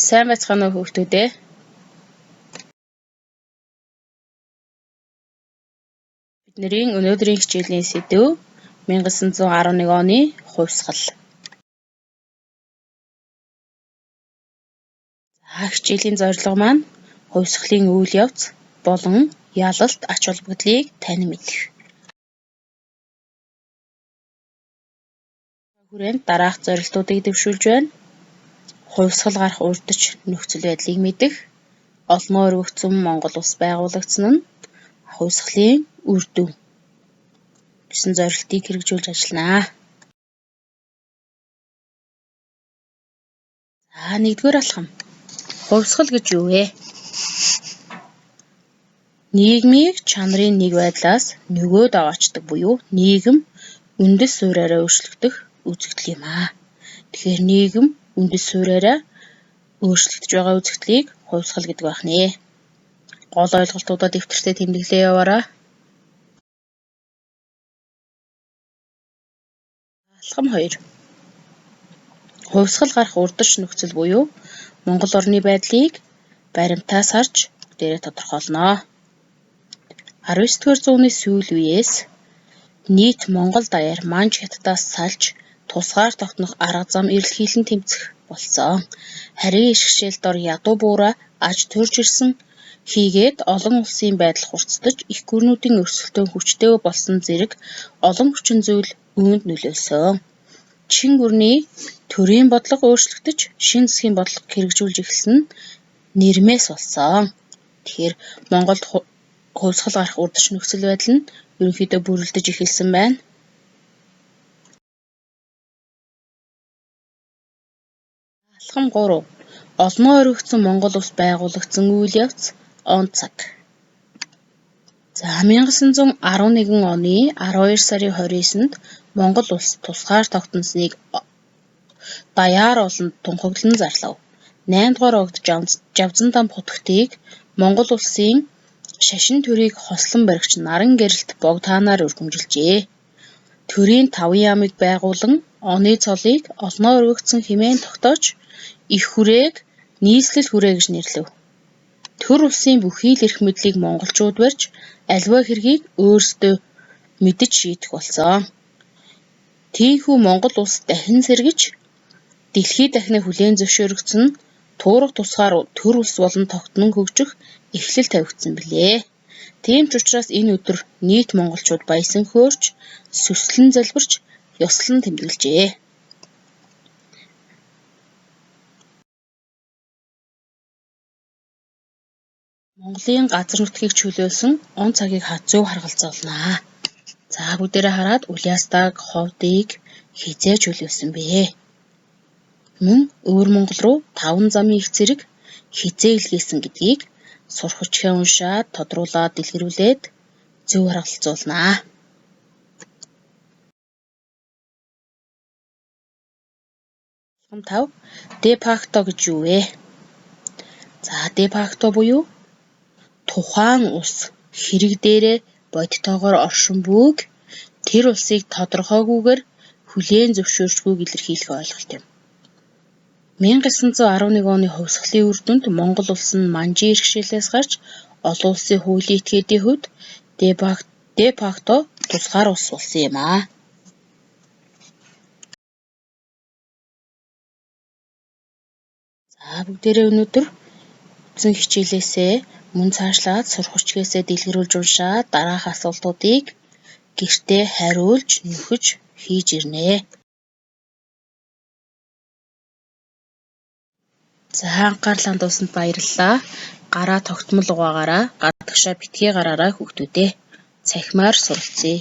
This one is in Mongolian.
Сайн байцгаана уу хүүхдүүдээ. Бидний өнөөдрийн хичээлийн сэдэв 1911 оны хувьсгал. Хичээлийн зорилго маань хувьсгалын үйл явц болон ялалт ач холбогдлыг танин мэдэх. Хүрээнд дараах зорилтуудыг дэвшүүлж байна. Хувьсгал гарах урьдч нөхцөл байдлыг мэдэх, олноо өргөгдсөн Монгол улс байгуулагдсан нь хувьсгалын үр дүн гэсэн зорилтыг хэрэгжүүлж ажилланаа. Нэгдүгээр алхам. Хувьсгал гэж юу вэ? Нийгмийг чанарын нэг байдлаас нөгөөд аваачдаг буюу нийгэм үндэс суурьаараа өөрчлөгдөх үзэгдэл юм аа. Тэгэхээр нийгэм үндэс суурьаараа өөрчлөгдөж байгаа үзэгдлийг хувьсгал гэдэг байх нэ. Гол ойлголтуудаа дэвтэртээ тэмдэглээ яваарай. Алхам 2. Хувьсгал гарах урдч нөхцөл буюу Монгол орны байдлыг баримтаас харж бүгдээрээ тодорхойлно. 19-р зууны сүүл үеэс нийт Монгол даяар Манж хятадаас салж тусгаар тогтнох арга зам эрэлхийлэн тэмцэх болсон. Харийн ишгшээл дор ядуу буураа аж төрж ирсэн хийгээд олон улсын байдал хурцдаж их гүрнүүдийн өрсөлдөөн хүчтэй болсон зэрэг олон хүчин зүйл үүнд нөлөөлсөн. Чин гүрний төрийн бодлого өөрчлөгдөж шинэ засгийн бодлого хэрэгжүүлж эхэлсэн нь нэрмээс болсон. Тэгэхээр Монголд хувьсгал гарах урдч нөхцөл байдал нь ерөнхийдөө бүрэлдэж эхэлсэн байна. Алхам 3. Олноо өргөгдсөн Монгол улс байгуулагдсан үйл явц он цаг. 1911 оны 12 сарын 29-нд Монгол улс тусгаар тогтносныг даяар олонд тунхаглан зарлав. 8 дугаар огт Жавзан дам хутагтыг Монгол улсын шашин төрийг хослон баригч Наран гэрэлт Богдхаанаар өргөмжилжээ. Төрийн 5 яамыг байгуулан оны цолыг олноо өргөгдсөн хэмээн тогтоож их хүрээг нийслэл хүрээ гэж нэрлэв. Төр улсын бүхий л эрх мэдлийг монголчууд барьж аливаа хэргийг өөрсдөө мэдэж шийдэх болсон. Тийхүү Монгол улс дахин сэргэж дэлхийд дахныг хүлээн зөвшөөрөгдсөн нь туурах тусгаар төр улс болон тогтнон хөгжих эхлэл тавигдсан билээ. Тийм ч учраас энэ өдөр нийт монголчууд баясан хөөрч, сүслэн залбирч, ёслон тэмдэглэжээ. Монголын газар нутгийг чөлөөлсөн он цагийг хазуу харгалзуулнаа. За бүгдээрээ хараад Улиастаг, Ховдыг хизээ чөлөөлсөн бэ? Мөн өвөр Монгол руу 5 замын их зэрэг хизээ илгээсэн гэдгийг сурахчхаа уншаад тодруулаад дэлгэрүүлээд зөв харгалзуулнаа. Алхам 5. Де факто гэж юу вэ? За де факто буюу тухайн улс хэрэг дээрээ бодитоогоор оршин бууг тэр улсыг тодорхойгүйгээр хүлээн зөвшөөрчгүйг илэрхийлэх ойлголт юм. 1911 оны хувьсгалын үр дүнд Монгол улс нь Манжийн иргэшээлээс гарч олон улсын хуулийн этгээдийн хувьд де факто тусгаар улс болсон юм аа. За бүгдээрээ өнөөдөр үзсэн хичээлээсээ мөн цаашлаад сурахчгээсээ дэлгэрүүлж уншаад дараах асуултуудыг гэртээ хариулж нөхөж хийж ирнэ. За анхаарал хандуулсанд баярлалаа. Гараа тогтмол угаагаараа гадагшаа битгий гараарай хүүхдүүдээ. Цахимаар суралцъя.